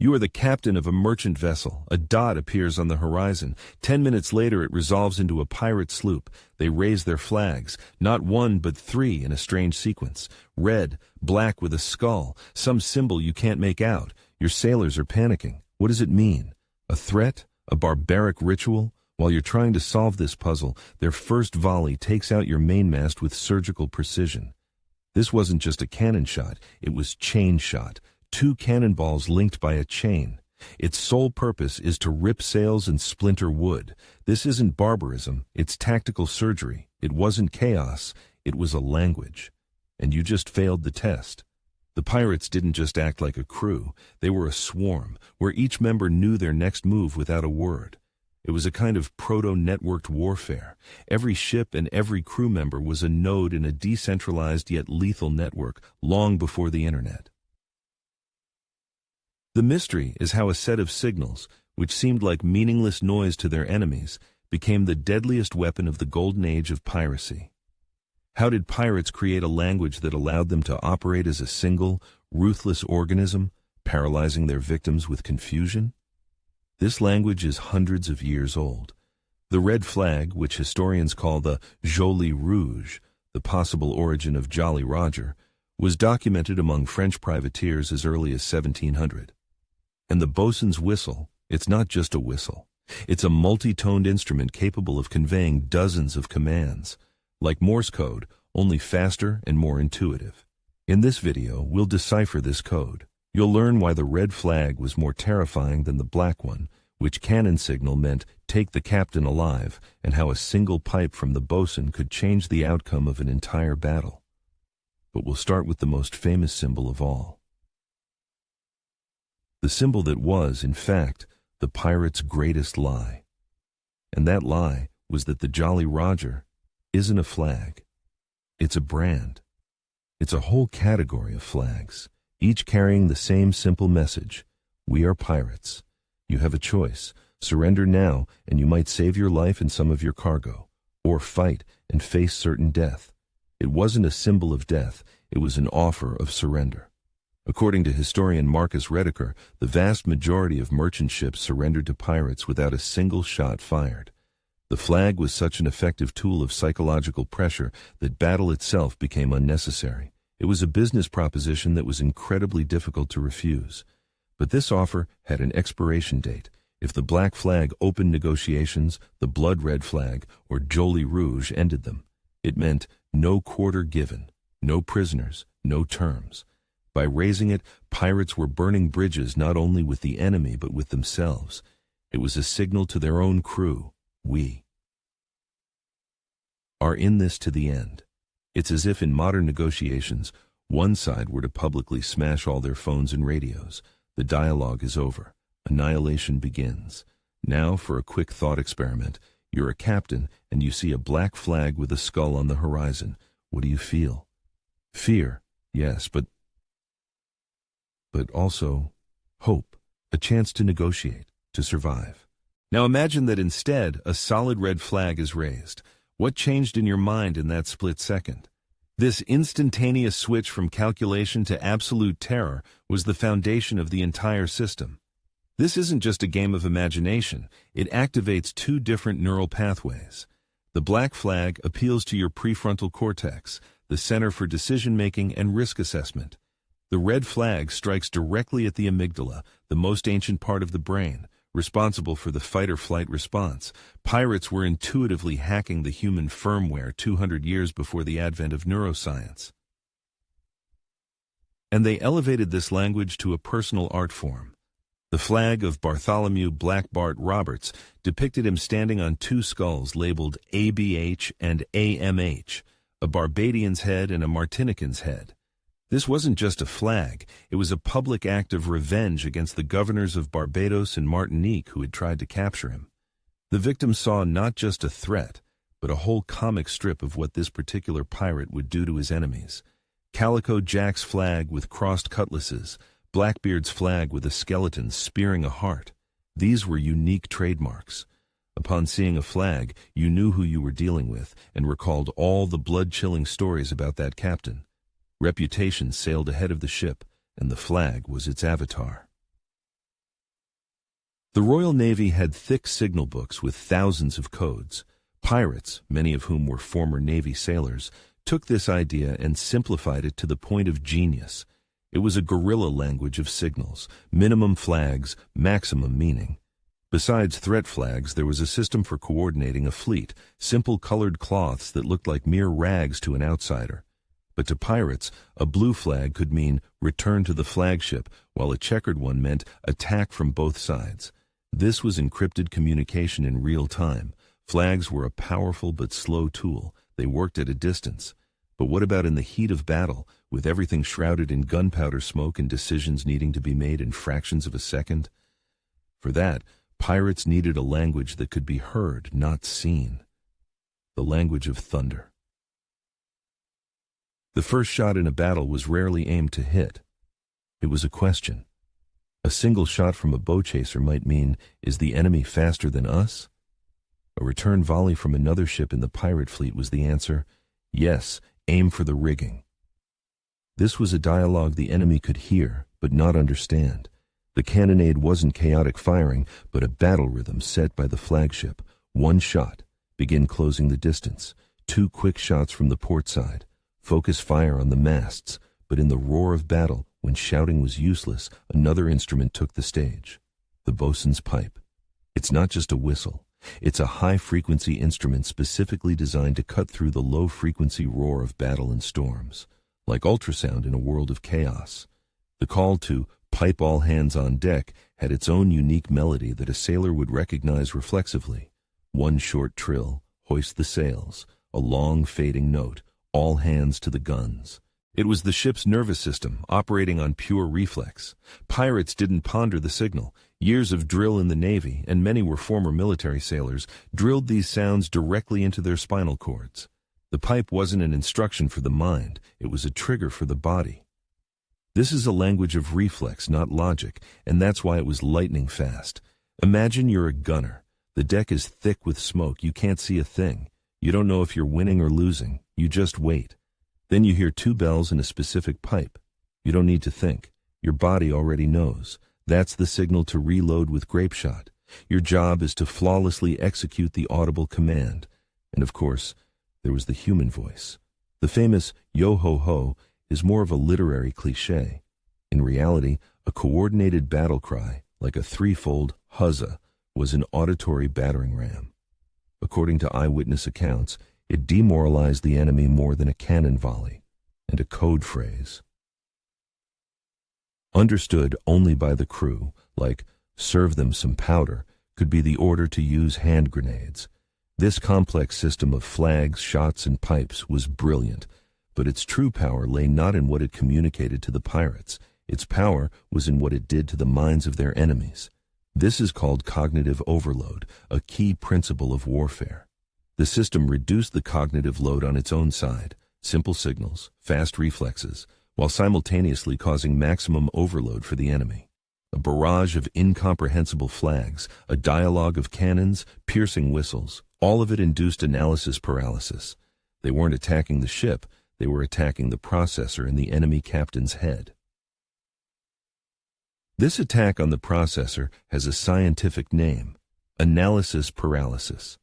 You are the captain of a merchant vessel. A dot appears on the horizon. 10 minutes later it resolves into a pirate sloop. They raise their flags, not one but three in a strange sequence. Red, black with a skull, some symbol you can't make out. Your sailors are panicking. What does it mean? A threat? A barbaric ritual? While you're trying to solve this puzzle, their first volley takes out your mainmast with surgical precision. This wasn't just a cannon shot, it was chain shot. 2 cannonballs linked by a chain. Its sole purpose is to rip sails and splinter wood. This isn't barbarism, it's tactical surgery. It wasn't chaos, it was a language. And you just failed the test. The pirates didn't just act like a crew, they were a swarm, where each member knew their next move without a word. It was a kind of proto-networked warfare. Every ship and every crew member was a node in a decentralized yet lethal network long before the internet. The mystery is how a set of signals, which seemed like meaningless noise to their enemies, became the deadliest weapon of the golden age of piracy. How did pirates create a language that allowed them to operate as a single, ruthless organism, paralyzing their victims with confusion? This language is hundreds of years old. The red flag, which historians call the Jolie Rouge, the possible origin of Jolly Roger, was documented among French privateers as early as 1700. And the boatswain's whistle, it's not just a whistle. It's a multi-toned instrument capable of conveying dozens of commands. Like Morse code, only faster and more intuitive. In this video, we'll decipher this code. You'll learn why the red flag was more terrifying than the black one, which cannon signal meant take the captain alive, and how a single pipe from the boatswain could change the outcome of an entire battle. But we'll start with the most famous symbol of all. The symbol that was, in fact, the pirate's greatest lie. And that lie was that the Jolly Roger isn't a flag. It's a brand. It's a whole category of flags, each carrying the same simple message. We are pirates. You have a choice. Surrender now, and you might save your life and some of your cargo, or fight and face certain death. It wasn't a symbol of death, it was an offer of surrender. According to historian Marcus Rediker, the vast majority of merchant ships surrendered to pirates without a single shot fired. The flag was such an effective tool of psychological pressure that battle itself became unnecessary. It was a business proposition that was incredibly difficult to refuse. But this offer had an expiration date. If the black flag opened negotiations, the blood-red flag, or Jolie Rouge, ended them. It meant no quarter given, no prisoners, no terms. By raising it, pirates were burning bridges not only with the enemy but with themselves. It was a signal to their own crew. We are in this to the end. It's as if in modern negotiations, one side were to publicly smash all their phones and radios. The dialogue is over. Annihilation begins. Now for a quick thought experiment. You're a captain and you see a black flag with a skull on the horizon. What do you feel? Fear, yes, but also hope, a chance to negotiate, to survive. Now imagine that instead, a solid red flag is raised. What changed in your mind in that split second? This instantaneous switch from calculation to absolute terror was the foundation of the entire system. This isn't just a game of imagination, it activates 2 different neural pathways. The black flag appeals to your prefrontal cortex, the center for decision-making and risk assessment. The red flag strikes directly at the amygdala, the most ancient part of the brain, responsible for the fight-or-flight response. Pirates were intuitively hacking the human firmware 200 years before the advent of neuroscience. And they elevated this language to a personal art form. The flag of Bartholomew Black Bart Roberts depicted him standing on 2 skulls labeled ABH and AMH, a Barbadian's head and a Martinican's head. This wasn't just a flag, it was a public act of revenge against the governors of Barbados and Martinique who had tried to capture him. The victim saw not just a threat, but a whole comic strip of what this particular pirate would do to his enemies. Calico Jack's flag with crossed cutlasses, Blackbeard's flag with a skeleton spearing a heart. These were unique trademarks. Upon seeing a flag, you knew who you were dealing with and recalled all the blood-chilling stories about that captain. Reputation sailed ahead of the ship, and the flag was its avatar. The Royal Navy had thick signal books with thousands of codes. Pirates, many of whom were former Navy sailors, took this idea and simplified it to the point of genius. It was a guerrilla language of signals, minimum flags, maximum meaning. Besides threat flags, there was a system for coordinating a fleet, simple colored cloths that looked like mere rags to an outsider. But to pirates, a blue flag could mean return to the flagship, while a checkered one meant attack from both sides. This was encrypted communication in real time. Flags were a powerful but slow tool. They worked at a distance. But what about in the heat of battle, with everything shrouded in gunpowder smoke and decisions needing to be made in fractions of a second? For that, pirates needed a language that could be heard, not seen. The language of thunder. The first shot in a battle was rarely aimed to hit. It was a question. A single shot from a bow chaser might mean, is the enemy faster than us? A return volley from another ship in the pirate fleet was the answer. Yes, aim for the rigging. This was a dialogue the enemy could hear, but not understand. The cannonade wasn't chaotic firing, but a battle rhythm set by the flagship. One shot, begin closing the distance. 2 quick shots from the port side. Focus fire on the masts, but in the roar of battle, when shouting was useless, another instrument took the stage. The bosun's pipe. It's not just a whistle. It's a high-frequency instrument specifically designed to cut through the low-frequency roar of battle and storms. Like ultrasound in a world of chaos. The call to pipe all hands on deck had its own unique melody that a sailor would recognize reflexively. One short trill, hoist the sails, a long fading note, all hands to the guns. It was the ship's nervous system operating on pure reflex. Pirates didn't ponder the signal. Years of drill in the Navy, and many were former military sailors, drilled these sounds directly into their spinal cords. The pipe wasn't an instruction for the mind, it was a trigger for the body. This is a language of reflex, not logic, and that's why it was lightning fast. Imagine you're a gunner. The deck is thick with smoke, you can't see a thing. You don't know if you're winning or losing, you just wait. Then you hear 2 bells in a specific pipe. You don't need to think. Your body already knows. That's the signal to reload with grape shot. Your job is to flawlessly execute the audible command. And of course, there was the human voice. The famous yo-ho-ho is more of a literary cliché. In reality, a coordinated battle cry, like a threefold huzzah, was an auditory battering ram. According to eyewitness accounts, it demoralized the enemy more than a cannon volley, and a code phrase. Understood only by the crew, like serve them some powder, could be the order to use hand grenades. This complex system of flags, shots, and pipes was brilliant, but its true power lay not in what it communicated to the pirates. Its power was in what it did to the minds of their enemies. This is called cognitive overload, a key principle of warfare. The system reduced the cognitive load on its own side, simple signals, fast reflexes, while simultaneously causing maximum overload for the enemy. A barrage of incomprehensible flags, a dialogue of cannons, piercing whistles, all of it induced analysis paralysis. They weren't attacking the ship, they were attacking the processor in the enemy captain's head. This attack on the processor has a scientific name, analysis paralysis.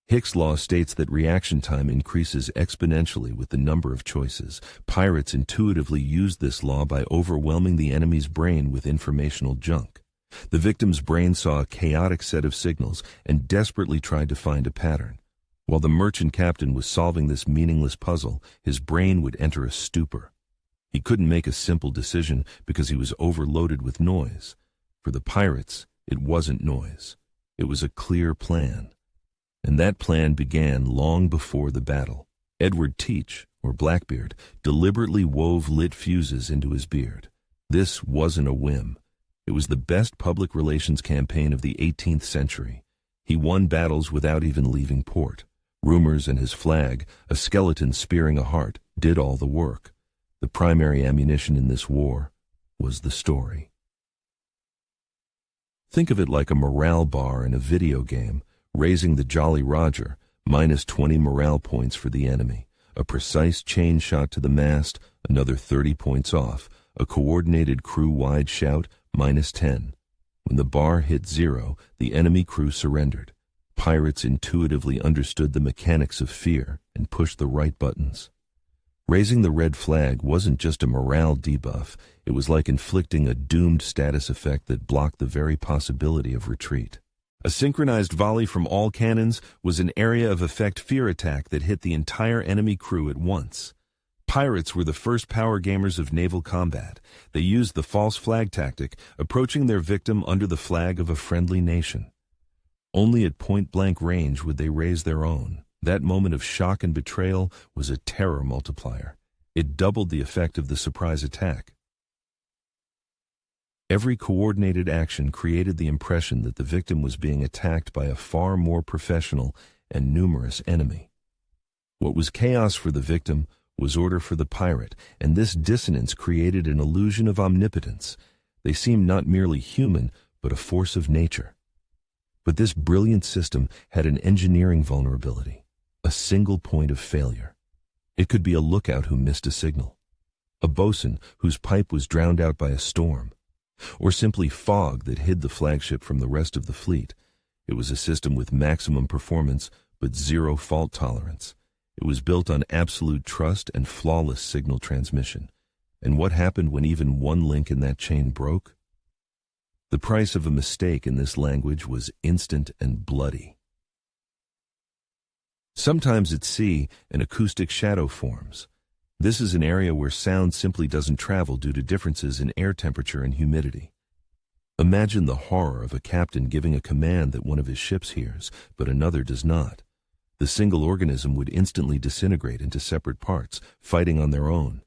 Hicks' law states that reaction time increases exponentially with the number of choices. Pirates intuitively used this law by overwhelming the enemy's brain with informational junk. The victim's brain saw a chaotic set of signals and desperately tried to find a pattern. While the merchant captain was solving this meaningless puzzle, his brain would enter a stupor. He couldn't make a simple decision because he was overloaded with noise. For the pirates, it wasn't noise. It was a clear plan. And that plan began long before the battle. Edward Teach, or Blackbeard, deliberately wove lit fuses into his beard. This wasn't a whim. It was the best public relations campaign of the 18th century. He won battles without even leaving port. Rumors and his flag, a skeleton spearing a heart, did all the work. The primary ammunition in this war was the story. Think of it like a morale bar in a video game, raising the Jolly Roger, minus 20 morale points for the enemy. A precise chain shot to the mast, another 30 points off. A coordinated crew-wide shout, minus 10. When the bar hit 0, the enemy crew surrendered. Pirates intuitively understood the mechanics of fear and pushed the right buttons. Raising the red flag wasn't just a morale debuff, it was like inflicting a doomed status effect that blocked the very possibility of retreat. A synchronized volley from all cannons was an area of effect fear attack that hit the entire enemy crew at once. Pirates were the first power gamers of naval combat. They used the false flag tactic, approaching their victim under the flag of a friendly nation. Only at point-blank range would they raise their own. That moment of shock and betrayal was a terror multiplier. It doubled the effect of the surprise attack. Every coordinated action created the impression that the victim was being attacked by a far more professional and numerous enemy. What was chaos for the victim was order for the pirate, and this dissonance created an illusion of omnipotence. They seemed not merely human, but a force of nature. But this brilliant system had an engineering vulnerability, a single point of failure. It could be a lookout who missed a signal, a boatswain whose pipe was drowned out by a storm, or simply fog that hid the flagship from the rest of the fleet. It was a system with maximum performance but zero fault tolerance. It was built on absolute trust and flawless signal transmission. And what happened when even one link in that chain broke? The price of a mistake in this language was instant and bloody. Sometimes at sea, an acoustic shadow forms. This is an area where sound simply doesn't travel due to differences in air temperature and humidity. Imagine the horror of a captain giving a command that one of his ships hears, but another does not. The single organism would instantly disintegrate into separate parts, fighting on their own.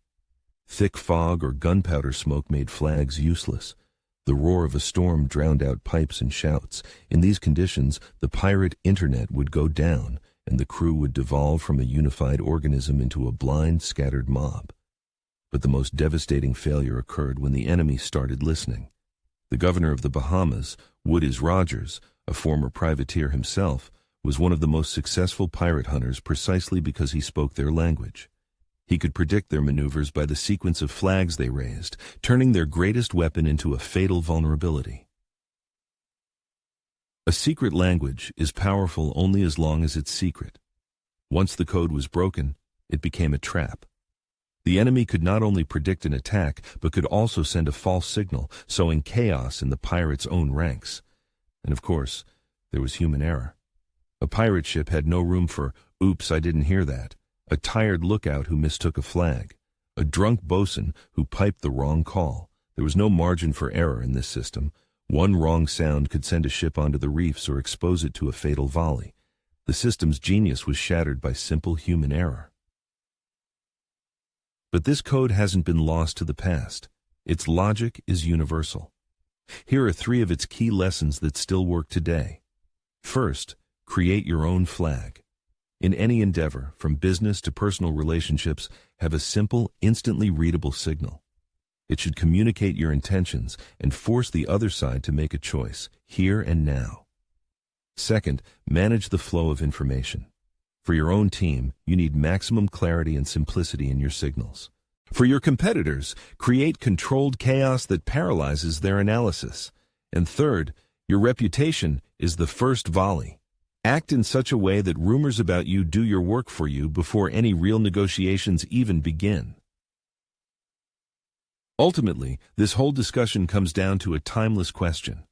Thick fog or gunpowder smoke made flags useless. The roar of a storm drowned out pipes and shouts. In these conditions, the pirate internet would go down, and the crew would devolve from a unified organism into a blind, scattered mob. But the most devastating failure occurred when the enemy started listening. The governor of the Bahamas, Woodys Rogers, a former privateer himself, was one of the most successful pirate hunters precisely because he spoke their language. He could predict their maneuvers by the sequence of flags they raised, turning their greatest weapon into a fatal vulnerability. A secret language is powerful only as long as it's secret. Once the code was broken, it became a trap. The enemy could not only predict an attack, but could also send a false signal, sowing chaos in the pirates' own ranks. And of course, there was human error. A pirate ship had no room for, "Oops, I didn't hear that," a tired lookout who mistook a flag, a drunk boatswain who piped the wrong call. There was no margin for error in this system. One wrong sound could send a ship onto the reefs or expose it to a fatal volley. The system's genius was shattered by simple human error. But this code hasn't been lost to the past. Its logic is universal. Here are 3 of its key lessons that still work today. First, create your own flag. In any endeavor, from business to personal relationships, have a simple, instantly readable signal. It should communicate your intentions and force the other side to make a choice, here and now. Second, manage the flow of information. For your own team, you need maximum clarity and simplicity in your signals. For your competitors, create controlled chaos that paralyzes their analysis. And third, your reputation is the first volley. Act in such a way that rumors about you do your work for you before any real negotiations even begin. Ultimately, this whole discussion comes down to a timeless question.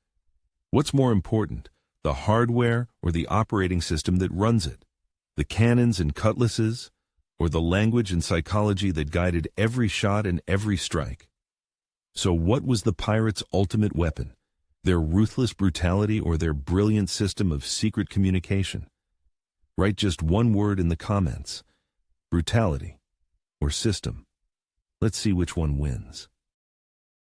What's more important, the hardware or the operating system that runs it? The cannons and cutlasses, or the language and psychology that guided every shot and every strike? So what was the pirates' ultimate weapon? Their ruthless brutality or their brilliant system of secret communication? Write just one word in the comments: brutality or system. Let's see which one wins.